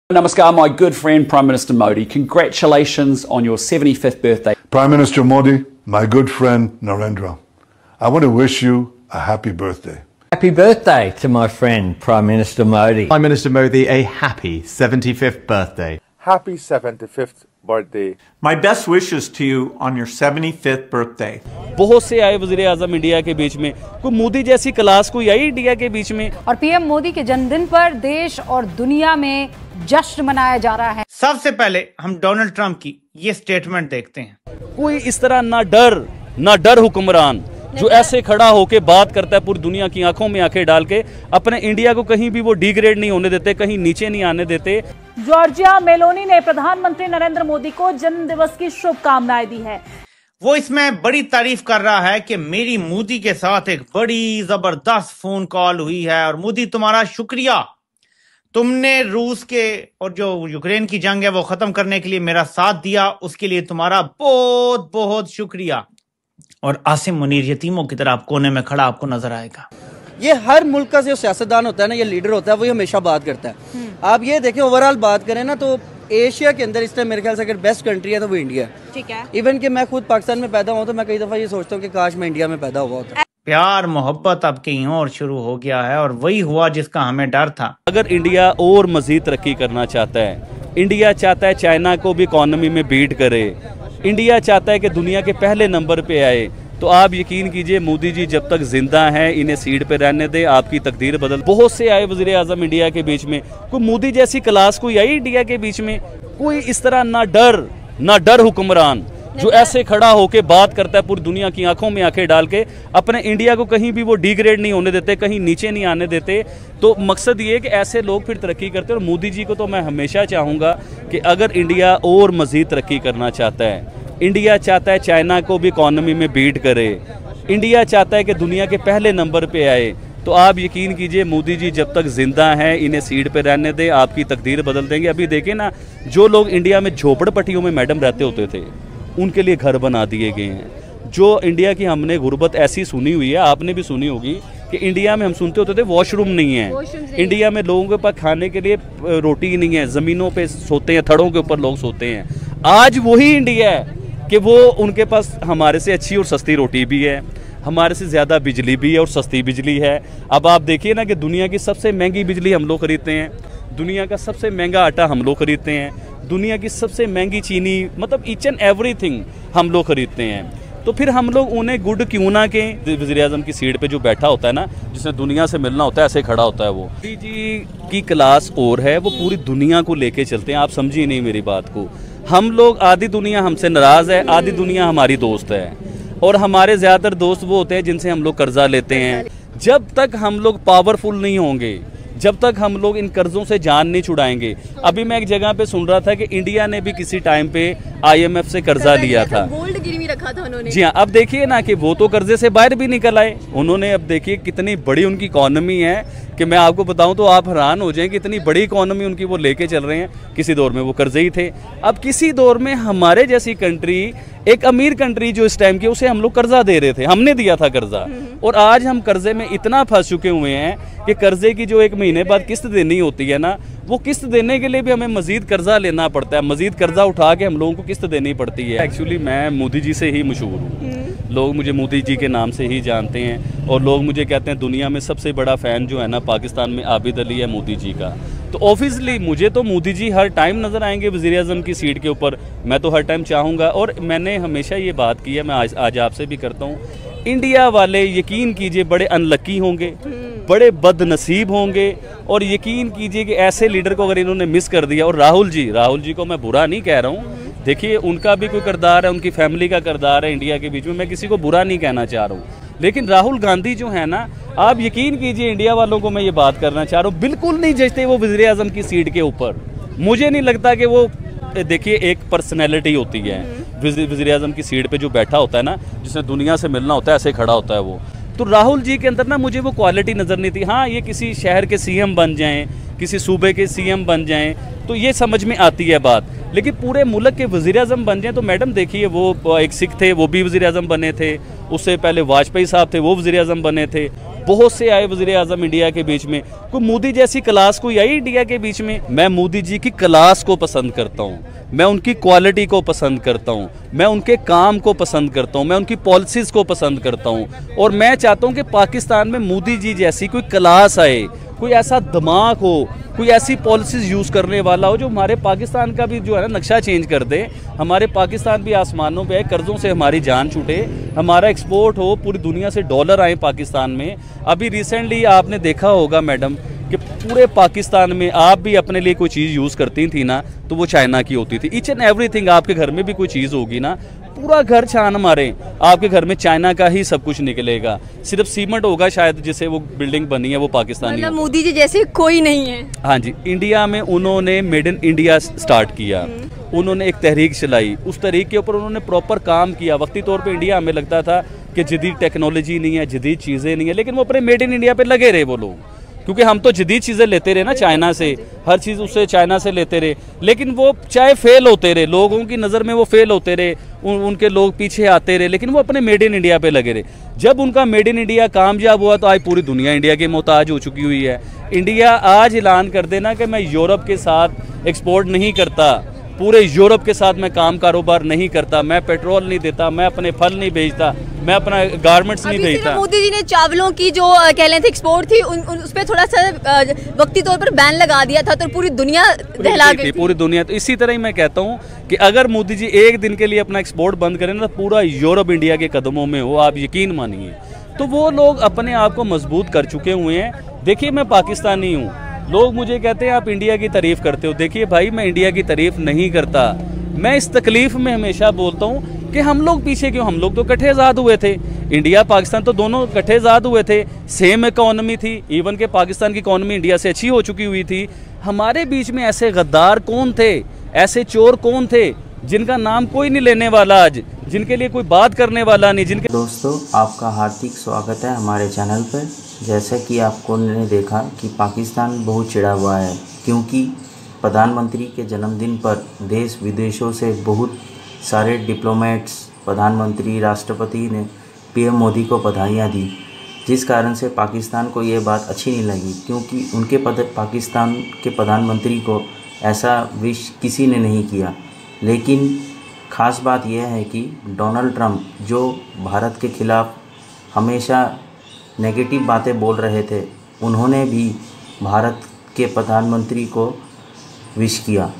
Namaskar, my good friend Prime Minister Modi. Congratulations on your 75th birthday. Prime Minister Modi, my good friend Narendra, I want to wish you a happy birthday. Happy birthday to my friend Prime Minister Modi. Prime Minister Modi, a happy 75th birthday. Happy 75th birthday. My best wishes to you on your 75th birthday. बहुत से आए वज़ीर आज़म India के बीच में, कोई मोदी जैसी class कोई आई India के बीच में। और पीएम मोदी के जन्मदिन पर देश और दुनिया में जश्न मनाया जा रहा है। सबसे पहले हम डोनाल्ड ट्रंप की ये स्टेटमेंट देखते हैं। कोई इस तरह ना डर हुक्मरान जो ऐसे खड़ा होके बात करता है, पूरी दुनिया की आंखों में आंखें डाल के अपने इंडिया को कहीं भी वो डिग्रेड नहीं होने देते, कहीं नीचे नहीं आने देते। जॉर्जिया मेलोनी ने प्रधानमंत्री नरेंद्र मोदी को जन्म दिवस की शुभकामनाएं दी है। वो इसमें बड़ी तारीफ कर रहा है कि मेरी मोदी के साथ एक बड़ी जबरदस्त फोन कॉल हुई है और मोदी तुम्हारा शुक्रिया, तुमने रूस के और जो यूक्रेन की जंग है वो खत्म करने के लिए मेरा साथ दिया, उसके लिए तुम्हारा बहुत बहुत शुक्रिया। और आसिम मुनीर यतीमों की तरह कोने में खड़ा आपको नजर आएगा। ये हर मुल्क का जो सियासतदान होता है ना, ये लीडर होता है, वो हमेशा बात करता है। आप ये देखें ओवरऑल बात करें ना तो एशिया के अंदर इस टाइम मेरे ख्याल से अगर बेस्ट कंट्री है तो वो इंडिया है। ठीक है। इवन कि मैं खुद पाकिस्तान में पैदा हुआ तो मैं कई दफा ये सोचता हूँ कि काश मैं इंडिया में पैदा हुआ होता। प्यार मोहब्बत अब कहीं और शुरू हो गया है और वही हुआ जिसका हमें डर था। अगर इंडिया और मजीद तरक्की करना चाहता है, इंडिया चाहता है चाइना को भी इकोनॉमी में बीट करे, इंडिया चाहता है कि दुनिया के पहले नंबर पे आए, तो आप यकीन कीजिए मोदी जी जब तक जिंदा हैं इन्हें सीट पे रहने दे, आपकी तकदीर बदल। बहुत से आए वज़ीर आज़म इंडिया के बीच में, कोई मोदी जैसी क्लास कोई आई इंडिया के बीच में। कोई इस तरह ना डर हुक्मरान जो ऐसे खड़ा होके बात करता है, पूरी दुनिया की आंखों में आंखें डाल के अपने इंडिया को कहीं भी वो डिग्रेड नहीं होने देते, कहीं नीचे नहीं आने देते। तो मकसद ये है कि ऐसे लोग फिर तरक्की करते हैं। और मोदी जी को तो मैं हमेशा चाहूँगा कि अगर इंडिया और मज़ीद तरक्की करना चाहता है, इंडिया चाहता है चाइना को भी इकोनॉमी में बीट करे, इंडिया चाहता है कि दुनिया के पहले नंबर पे आए, तो आप यकीन कीजिए मोदी जी जब तक जिंदा हैं इन्हें सीट पे रहने दे, आपकी तकदीर बदल देंगे। अभी देखिए ना, जो लोग इंडिया में झोपड़पट्टियों में मैडम रहते होते थे उनके लिए घर बना दिए गए हैं। जो इंडिया की हमने गुर्बत ऐसी सुनी हुई है, आपने भी सुनी होगी कि इंडिया में हम सुनते होते थे वॉशरूम नहीं है, इंडिया में लोगों के पास खाने के लिए रोटी नहीं है, ज़मीनों पे सोते हैं, थड़ों के ऊपर लोग सोते हैं। आज वही इंडिया है कि वो उनके पास हमारे से अच्छी और सस्ती रोटी भी है, हमारे से ज़्यादा बिजली भी है और सस्ती बिजली है। अब आप देखिए ना कि दुनिया की सबसे महंगी बिजली हम लोग खरीदते हैं, दुनिया का सबसे महंगा आटा हम लोग खरीदते हैं, दुनिया की सबसे महंगी चीनी, मतलब ईच एंड एवरीथिंग हम लोग खरीदते हैं। तो फिर हम लोग उन्हें गुड क्यों ना के। वज़ीर आज़म की सीट पे जो बैठा होता है ना, जिसने दुनिया से मिलना होता है, ऐसे खड़ा होता है वो। मोदी जी की क्लास और है, वो पूरी दुनिया को लेके चलते हैं। आप समझिए नहीं मेरी बात को। हम लोग, आधी दुनिया हमसे नाराज़ है, आधी दुनिया हमारी दोस्त है, और हमारे ज़्यादातर दोस्त वो होते हैं जिनसे हम लोग कर्जा लेते हैं। जब तक हम लोग पावरफुल नहीं होंगे, जब तक हम लोग इन कर्जों से जान नहीं छुड़ाएंगे। अभी मैं एक जगह पे सुन रहा था कि इंडिया ने भी किसी टाइम पे IMF से कर्जा लिया था, गोल्ड गिरवी रखा था उन्होंने। जी हाँ, अब देखिए ना कि वो तो कर्जे से बाहर भी निकल आए उन्होंने। अब देखिए कितनी बड़ी उनकी इकोनॉमी है कि मैं आपको बताऊं तो आप हैरान हो जाएं, कितनी बड़ी इकोनॉमी उनकी वो लेके चल रहे हैं। किसी दौर में वो कर्जे ही थे, अब किसी दौर में हमारे जैसी कंट्री, एक अमीर कंट्री जो इस टाइम की, उसे हम लोग कर्जा दे रहे थे, हमने दिया था कर्जा, और आज हम कर्जे में इतना फंस चुके हुए हैं कि कर्जे की जो 1 महीने बाद किस्त देनी होती है ना, वो किस्त देने के लिए भी हमें मजीद कर्जा लेना पड़ता है, मजीद कर्जा उठा के हम लोगों को किस्त देनी पड़ती है। एक्चुअली मैं मोदी जी से ही मशहूर हूँ, लोग मुझे मोदी जी के नाम से ही जानते हैं, और लोग मुझे कहते हैं दुनिया में सबसे बड़ा फ़ैन जो है ना पाकिस्तान में आबिद अली है मोदी जी का। तो ऑब्वियसली मुझे तो मोदी जी हर टाइम नज़र आएंगे वज़ीर आज़म की सीट के ऊपर, मैं तो हर टाइम चाहूँगा। और मैंने हमेशा ये बात की है, मैं आज आपसे भी करता हूँ, इंडिया वाले यकीन कीजिए बड़े अनलकी होंगे, बड़े बदनसीब होंगे, और यकीन कीजिए कि ऐसे लीडर को अगर इन्होंने मिस कर दिया। और राहुल जी को मैं बुरा नहीं कह रहा हूँ, देखिए उनका भी कोई किरदार है, उनकी फैमिली का किरदार है इंडिया के बीच में, मैं किसी को बुरा नहीं कहना चाह रहा हूँ, लेकिन राहुल गांधी जो है ना, आप यकीन कीजिए इंडिया वालों को मैं ये बात करना चाह रहा हूँ, बिल्कुल नहीं जचते वो वज़ीर आज़म की सीट के ऊपर। मुझे नहीं लगता कि वो, देखिए एक पर्सनैलिटी होती है वज़ीर आज़म की सीट पे जो बैठा होता है ना, जिसने दुनिया से मिलना होता है, ऐसे खड़ा होता है वो। तो राहुल जी के अंदर ना मुझे वो क्वालिटी नज़र नहीं थी। हाँ, ये किसी शहर के CM बन जाएं, किसी सूबे के CM बन जाएं तो ये समझ में आती है बात, लेकिन पूरे मुल्क के वज़ीर आज़म बन जाएं तो मैडम देखिए, वो एक सिख थे, वो भी वज़ीर आज़म बने थे, उससे पहले वाजपेयी साहब थे, वो वज़ीर आज़म बने थे, बहुत से आए वज़ीर आज़म इंडिया के बीच में, कोई मोदी जैसी क्लास कोई आई इंडिया के बीच में? मैं मोदी जी की क्लास को पसंद करता हूँ, मैं उनकी क्वालिटी को पसंद करता हूँ, मैं उनके काम को पसंद करता हूँ, मैं उनकी पॉलिसीज़ को पसंद करता हूँ। और मैं चाहता हूँ कि पाकिस्तान में मोदी जी जैसी कोई क्लास आए, कोई ऐसा दिमाग हो, कोई ऐसी पॉलिसीज़ यूज़ करने वाला हो जो हमारे पाकिस्तान का भी जो है ना नक्शा चेंज कर दे। हमारे पाकिस्तान भी आसमानों पे है, कर्ज़ों से हमारी जान छूटे, हमारा एक्सपोर्ट हो, पूरी दुनिया से डॉलर आए पाकिस्तान में। अभी रिसेंटली आपने देखा होगा मैडम कि पूरे पाकिस्तान में आप भी अपने लिए कोई चीज़ यूज़ करती थी ना, तो वो चाइना की होती थी। ईच एंड एवरीथिंग आपके घर में भी कोई चीज़ होगी ना, पूरा घर छान मारे, आपके घर में चाइना का ही सब कुछ निकलेगा। सिर्फ सीमेंट होगा शायद जिसे वो बिल्डिंग बनी है वो पाकिस्तानी मतलब मोदी जी जैसे कोई नहीं है। हाँ जी, इंडिया में उन्होंने मेड इन इंडिया स्टार्ट किया, उन्होंने एक तहरीक चलाई, उस तहरीक के ऊपर उन्होंने प्रॉपर काम किया। वक्ती तौर पे इंडिया हमें लगता था कि जदीद टेक्नोलॉजी नहीं है, जदीद चीज़ें नहीं है, लेकिन वो अपने मेड इन इंडिया पे लगे रहे वो लोग, क्योंकि हम तो जदीद चीज़ें लेते रहे ना चाइना से, हर चीज़ उससे चाइना से लेते रहे, लेकिन वो चाहे फेल होते रहे, लोगों की नज़र में वो फेल होते रहे, उनके लोग पीछे आते रहे, लेकिन वो अपने मेड इन इंडिया पे लगे रहे। जब उनका मेड इन इंडिया कामयाब हुआ तो आज पूरी दुनिया इंडिया के मोहताज हो चुकी हुई है। इंडिया आज ऐलान कर देना कि मैं यूरोप के साथ एक्सपोर्ट नहीं करता, पूरे यूरोप के साथ मैं काम कारोबार नहीं करता, मैं पेट्रोल नहीं देता, मैं अपने फल नहीं बेचता, मैं अपना गारमेंट्स नहीं बेचता। मोदी जी ने चावलों की जो कह लें थे एक्सपोर्ट थी उस पर थोड़ा सा वक्ती तौर पर बैन लगा दिया था, तो पूरी दुनिया दहला गई थी, पूरी दुनिया। तो इसी तरह ही मैं कहता हूँ कि अगर मोदी जी एक दिन के लिए अपना एक्सपोर्ट बंद करें ना, तो पूरा यूरोप इंडिया के कदमों में हो, आप यकीन मानिए। तो वो लोग अपने आप को मजबूत कर चुके हुए हैं। देखिए मैं पाकिस्तानी हूँ, लोग मुझे कहते हैं आप इंडिया की तारीफ़ करते हो। देखिए भाई, मैं इंडिया की तारीफ़ नहीं करता, मैं इस तकलीफ़ में हमेशा बोलता हूँ कि हम लोग पीछे क्यों, हम लोग तो इकट्ठे आज़ाद हुए थे, इंडिया पाकिस्तान तो दोनों इकट्ठे आज़ाद हुए थे, सेम इकॉनमी थी, इवन के पाकिस्तान की इकॉनमी इंडिया से अच्छी हो चुकी हुई थी। हमारे बीच में ऐसे गद्दार कौन थे, ऐसे चोर कौन थे जिनका नाम कोई नहीं लेने वाला आज, जिनके लिए कोई बात करने वाला नहीं, जिनके। दोस्तों, आपका हार्दिक स्वागत है हमारे चैनल पर। जैसा कि आपको ने देखा कि पाकिस्तान बहुत चिढ़ा हुआ है, क्योंकि प्रधानमंत्री के जन्मदिन पर देश विदेशों से बहुत सारे डिप्लोमेट्स, प्रधानमंत्री, राष्ट्रपति ने पीएम मोदी को बधाइयाँ दी, जिस कारण से पाकिस्तान को ये बात अच्छी नहीं लगी, क्योंकि उनके पाकिस्तान के प्रधानमंत्री को ऐसा विश किसी ने नहीं किया। लेकिन ख़ास बात यह है कि डोनाल्ड ट्रंप, जो भारत के ख़िलाफ़ हमेशा नेगेटिव बातें बोल रहे थे, उन्होंने भी भारत के प्रधानमंत्री को विश किया।